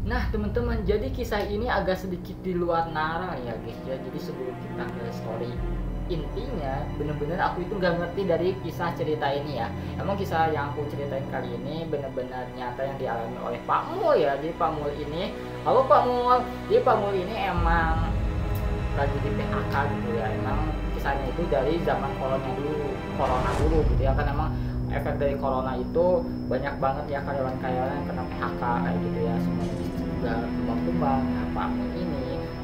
Nah teman-teman, jadi kisah ini agak sedikit di luar nalar ya guys ya. Jadi sebelum kita ke story intinya, bener-bener aku itu nggak ngerti dari kisah cerita ini ya. Emang kisah yang aku ceritain kali ini bener-bener nyata yang dialami oleh Pak Mul ya. Jadi Pak Mul ini, halo Pak Mul. Jadi Pak Mul ini emang lagi di PHK gitu ya. Emang kisahnya itu dari zaman corona dulu gitu ya. Kan emang efek dari corona itu banyak banget ya karyawan-karyawan yang kena PHK kayak gitu ya. Semuanya bisnis juga tumbang-tumbang. Nah, Pak Mul ini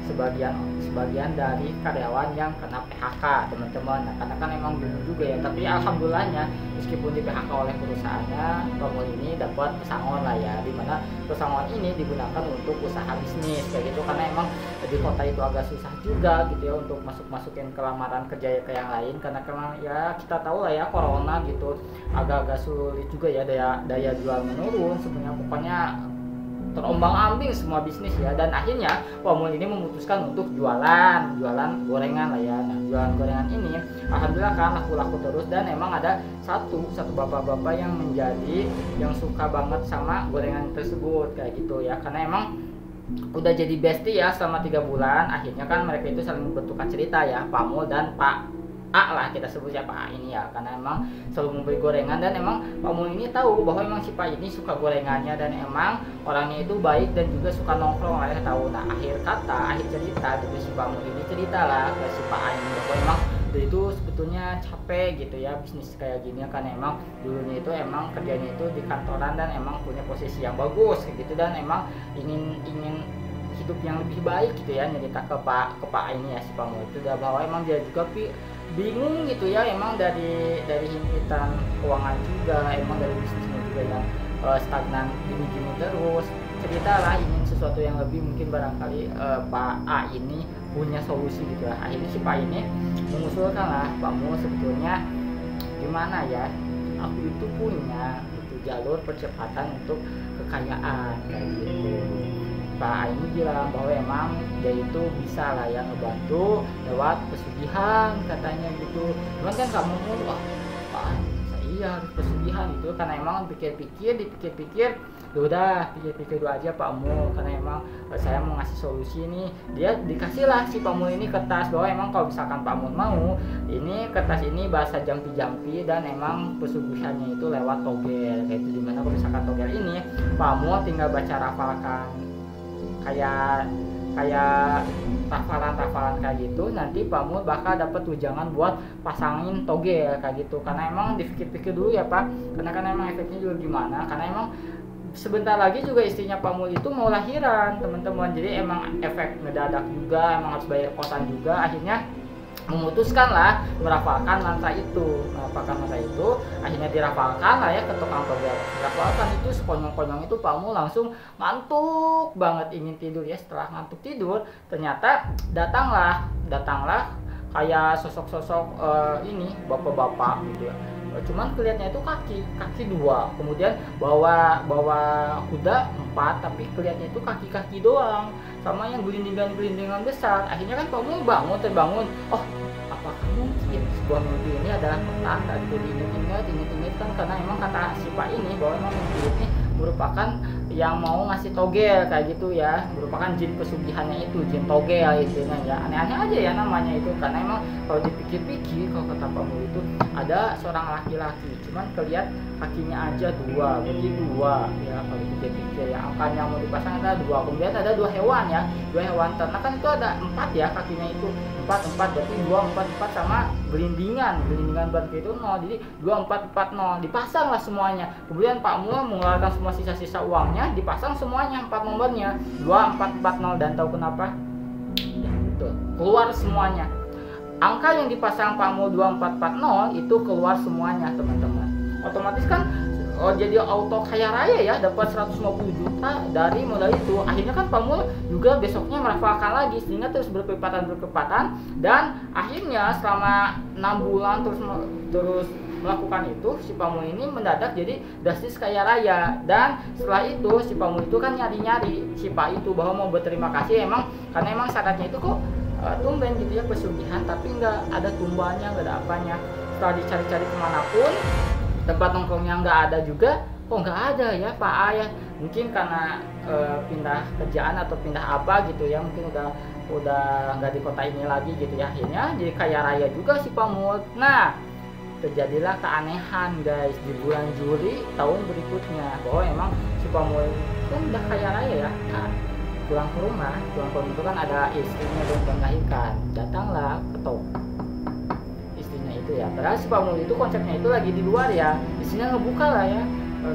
sebagian dari karyawan yang kena PHK teman-teman. Nah, karena kan emang bingung juga ya, tapi alhamdulillahnya meskipun di PHK oleh perusahaannya, Pak Mul ini dapat pesangon lah ya, dimana pesangon ini digunakan untuk usaha bisnis kayak gitu. Karena emang di kota itu agak susah juga gitu ya untuk masukin ke lamaran kerja ke yang lain, karena memang ya kita tahu lah ya corona gitu, agak-agak sulit juga ya, daya jual menurun sebenarnya. Pokoknya terombang-ambing semua bisnis ya, dan akhirnya Pamul ini memutuskan untuk jualan gorengan lah ya. Nah, jualan gorengan ini alhamdulillah kan laku-laku terus, dan emang ada satu bapak-bapak yang suka banget sama gorengan tersebut kayak gitu ya. Karena emang udah jadi bestie ya selama 3 bulan. Akhirnya kan mereka itu saling bertukar cerita ya, Pamul dan Pak A lah, kita sebut ya Pak A ini ya, karena emang selalu membeli gorengan, dan emang Pak Mul ini tahu bahwa emang si Pak ini suka gorengannya, dan emang orangnya itu baik dan juga suka nongkrong lah ya, tahu. Nah, akhir cerita dari si Pak Mul ini cerita lah ke si Pak A ini bahwa emang dia itu sebetulnya capek gitu ya bisnis kayak gini, karena emang dulunya itu emang kerjanya itu di kantoran dan emang punya posisi yang bagus kayak gitu, dan emang ingin hidup yang lebih baik gitu ya. Nyerita ke Pak A ini ya, si Pak Mul itu udah bahwa emang dia juga bingung gitu ya, emang dari himpitan keuangan juga, emang dari bisnisnya juga yang stagnan gini-gini terus. Cerita lah ingin sesuatu yang lebih, mungkin barangkali Pak A ini punya solusi gitu lah. Akhirnya si Pak ini mengusulkan lah, Pak Mu, sebetulnya gimana ya, aku itu punya itu jalur percepatan untuk kekayaan kayak gitu. Pak ini bilang bahwa emang dia itu bisa lah ya ngebantu lewat pesugihan katanya gitu. Cuman kan kamu wah Pak, iya harus pesugihan gitu, karena emang dipikir-pikir ya udah pikir-pikir dulu aja Pak Mul, karena emang saya mau ngasih solusi nih. Dia dikasih lah si Pak Mul ini kertas bahwa emang kalau misalkan Pak Mul mau, ini kertas ini bahasa jampi-jampi, dan emang pesugihannya itu lewat togel kayak itu, dimana kalau misalkan togel ini Pak Mul tinggal baca rafalkan kayak rafalan kayak gitu, nanti Pak Mul bakal dapat tunjangan buat pasangin togel kayak gitu. Karena emang dipikir-pikir dulu ya Pak, karena kan emang efeknya juga gimana, karena emang sebentar lagi juga istrinya Pak Mul itu mau lahiran teman-teman. Jadi emang efek mendadak juga, emang harus bayar kosan juga. Akhirnya memutuskanlah merapalkan mantra itu, akhirnya dirapalkan lah ya ke tukang togel. Dirapalkan itu sekonyong-konyong itu Pak Mul langsung ngantuk banget, ingin tidur ya. Setelah ngantuk tidur, ternyata datanglah kayak sosok-sosok ini bapak-bapak gitu ya. Cuman kelihatannya itu kaki 2, kemudian bawa kuda 4, tapi kelihatannya itu kaki doang, sama yang gelindingan besar. Akhirnya kan Pak Mul terbangun, oh apakah mungkin sebuah mimpi ini adalah petanda gitu. Diingat kan, karena emang kata si Pak ini bahwa emang mimpi ini merupakan yang mau ngasih togel kayak gitu ya, merupakan jin pesugihannya itu, jin togel istilahnya ya. Aneh-aneh aja ya namanya itu, karena emang kalau dipikir-pikir, kalau kata Pak Mul itu ada seorang laki-laki, cuman kelihat kakinya aja 2, berarti 2 ya. Kalau dipikir ya, angkanya mau dipasang ada 2, kemudian ada 2 hewan ya, 2 hewan ternak kan itu ada 4 ya kakinya itu, 4 berarti 2 4 sama gelindingan berarti itu 0, jadi 2 4 4 0 dipasang lah semuanya. Kemudian Pak Mul mengeluarkan semua sisa-sisa uangnya, dipasang semuanya 4 nomornya 2 4 4 0, dan tahu kenapa? Ya, betul, keluar semuanya. Angka yang dipasang Pak Mul 2440 itu keluar semuanya teman-teman. Otomatis kan jadi auto kaya raya ya, dapat 150 juta dari modal itu. Akhirnya kan Pak Mul juga besoknya merafalkan lagi, sehingga terus berkepatan, dan akhirnya selama 6 bulan terus melakukan itu, si Pak Mul ini mendadak jadi drastis kaya raya. Dan setelah itu si Pak Mul itu kan nyari si Pak itu bahwa mau berterima kasih, emang karena emang syaratnya itu kok tumben gitu ya pesugihan, tapi nggak ada tumbalnya, nggak ada apanya. Setelah dicari-cari kemanapun, tempat nongkrongnya nggak ada juga. Kok nggak ada ya Pak A ya? Mungkin karena pindah kerjaan atau pindah apa gitu ya, mungkin udah nggak di kota ini lagi gitu ya, akhirnya jadi kaya raya juga si Pamul. Nah, terjadilah keanehan guys di bulan Juli tahun berikutnya, bahwa emang si Pamul kan udah kaya raya ya. Nah, pulang ke rumah itu kan ada istrinya dan melahirkan, datanglah ketok istrinya itu ya, padahal si Pamul itu konsepnya itu lagi di luar ya, istrinya ngebuka lah ya.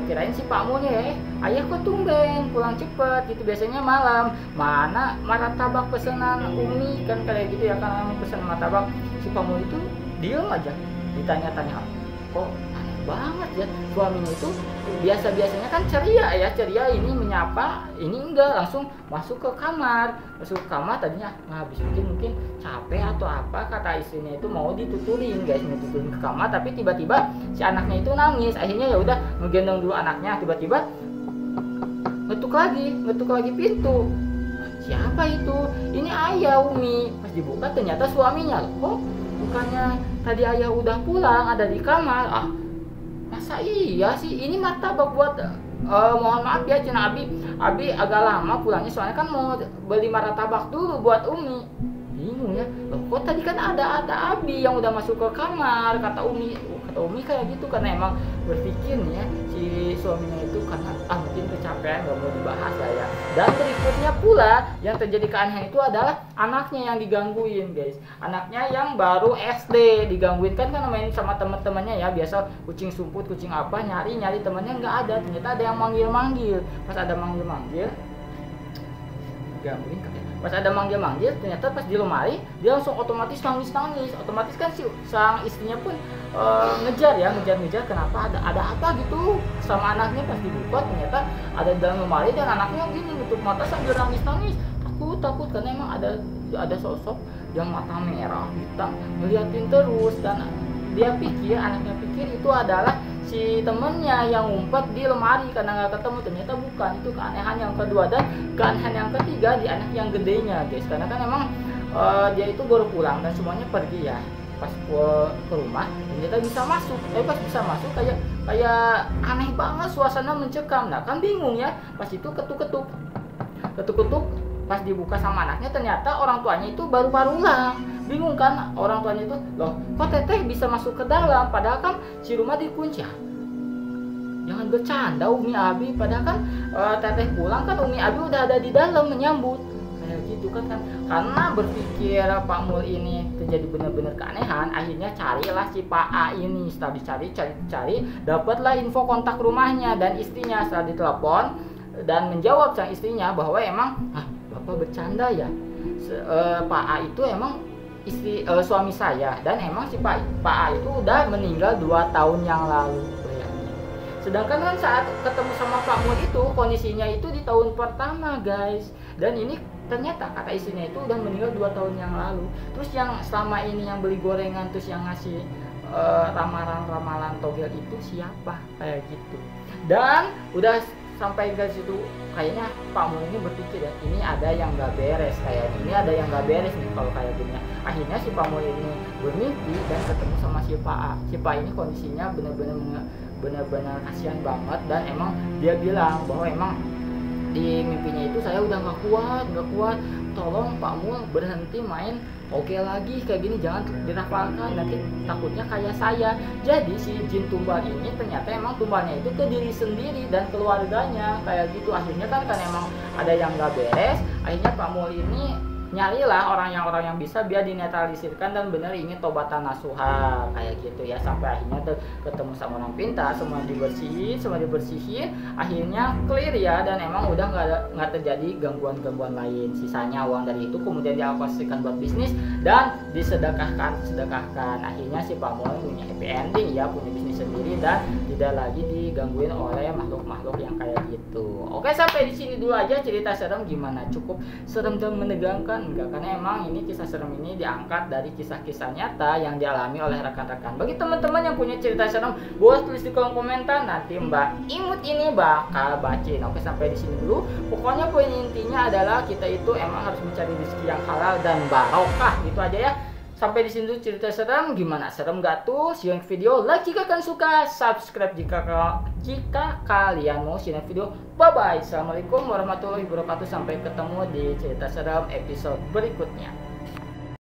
Kirain si Pak Mulnya ayah kok tumben pulang cepet gitu, biasanya malam, mana martabak pesanan Umi kan kayak gitu ya, kan pesan martabak. Si Pak Mul itu diem aja, ditanya-tanya kok aneh banget ya, suaminya itu biasanya kan ceria ya, ceria ini menyapa, ini enggak, langsung masuk ke kamar tadinya habis mungkin capek atau apa, kata istrinya itu mau dituturin guys, mau dituturin ke kamar, tapi tiba-tiba si anaknya itu nangis, akhirnya ya udah ngegendong dulu anaknya, tiba-tiba ngetuk lagi pintu. Siapa itu? Ini ayah Umi. Pas dibuka ternyata suaminya. Kok bukannya tadi ayah udah pulang, ada di kamar? Ah, masa iya sih? Ini martabak buat mohon maaf ya Cina Abi agak lama pulangnya, soalnya kan mau beli martabak dulu buat Umi. Bingung ya, loh kok tadi kan ada Abi yang udah masuk ke kamar, kata Umi kayak gitu, karena emang berpikir nih ya si suaminya itu karena mungkin kecapean, gak mau dibahas lah ya. Dan berikutnya pula yang terjadi keanehan itu adalah anaknya yang digangguin guys, anaknya yang baru SD digangguin, kan main sama teman-temannya ya, biasa kucing sumput kucing apa, nyari temannya nggak ada, ternyata ada yang manggil, pas ada manggil gangguin katanya. Pas ada manggil, ternyata pas di lemari dia langsung otomatis nangis. Otomatis kan si sang istrinya pun ngejar, kenapa ada apa gitu sama anaknya. Pas dibuka ternyata ada di dalam lemari dan anaknya gini nutup mata sambil nangis. Takut karena emang ada sosok yang mata merah hitam ngeliatin terus, dan anaknya pikir itu adalah si temennya yang ngumpet di lemari karena nggak ketemu, ternyata bukan. Itu keanehan yang kedua. Dan keanehan yang ketiga di anak yang gedenya guys, karena kan emang dia itu baru pulang dan semuanya pergi ya. Pas ke rumah ternyata bisa masuk, pas bisa masuk kayak aneh banget, suasana mencekam. Nah kan bingung ya, pas itu ketuk-ketuk, pas dibuka sama anaknya ternyata orang tuanya itu baru pulang. Bingung kan orang tuanya itu, loh kok teteh bisa masuk ke dalam, padahal kan si rumah dikunci ya. Jangan bercanda Umi Abi, padahal kan teteh pulang kan Umi Abi udah ada di dalam menyambut kayak gitu kan. Karena berpikir Pak Mul ini terjadi benar-benar keanehan, akhirnya carilah si Pak A ini. Setelah dicari dapatlah info kontak rumahnya dan istrinya. Setelah ditelepon dan menjawab sang istrinya bahwa emang bapak bercanda ya, Pak A itu emang suami saya, dan emang si Pak A itu udah meninggal 2 tahun yang lalu. Sedangkan kan saat ketemu sama Pak Mul itu kondisinya itu di tahun pertama guys, dan ini ternyata kata istrinya itu udah meninggal 2 tahun yang lalu. Terus yang selama ini yang beli gorengan terus yang ngasih ramalan togel itu siapa, kayak gitu. Dan udah sampai ke situ kayaknya Pak Mul ini berpikir ya, ini ada yang nggak beres, ini ada yang nggak beres nih kalau kayak gini. Akhirnya si Pak Mul ini bermimpi dan ketemu sama si Pak A. Si Pak ini kondisinya benar-benar kasihan banget, dan emang dia bilang bahwa emang di mimpinya itu saya udah nggak kuat, tolong Pak Mul berhenti main oke lagi kayak gini, jangan dirafalkan, nanti takutnya kayak saya. Jadi si jin tumbal ini ternyata emang tumbalnya itu ke diri sendiri dan keluarganya kayak gitu. Akhirnya kan emang ada yang nggak beres, akhirnya Pak Mul ini nyarilah orang yang bisa biar dinetralisirkan dan benar ingin tobatan nasuha kayak gitu ya. Sampai akhirnya ketemu sama orang pintar, semua dibersihin, akhirnya clear ya, dan emang udah nggak terjadi gangguan lain. Sisanya uang dari itu kemudian dialokasikan buat bisnis dan disedekahkan. Akhirnya si Pak Mul punya happy ending ya, punya bisnis sendiri dan tidak lagi digangguin oleh makhluk yang kayak gitu. Oke, sampai di sini dulu aja cerita serem. Gimana, cukup serem dan menegangkan? Enggak, karena emang ini kisah serem ini diangkat dari kisah-kisah nyata yang dialami oleh rekan-rekan. Bagi teman-teman yang punya cerita serem, boleh tulis di kolom komentar, nanti Mbak Imut ini bakal bacain. Oke, sampai di sini dulu. Pokoknya poin intinya adalah kita itu emang harus mencari rezeki yang halal dan barokah, gitu aja ya. Sampai di sini dulu cerita serem. Gimana, serem gak tuh? See you next video. Like jika kalian suka, subscribe jika kalian mau see you next video. Bye bye. Assalamualaikum warahmatullahi wabarakatuh. Sampai ketemu di cerita serem episode berikutnya.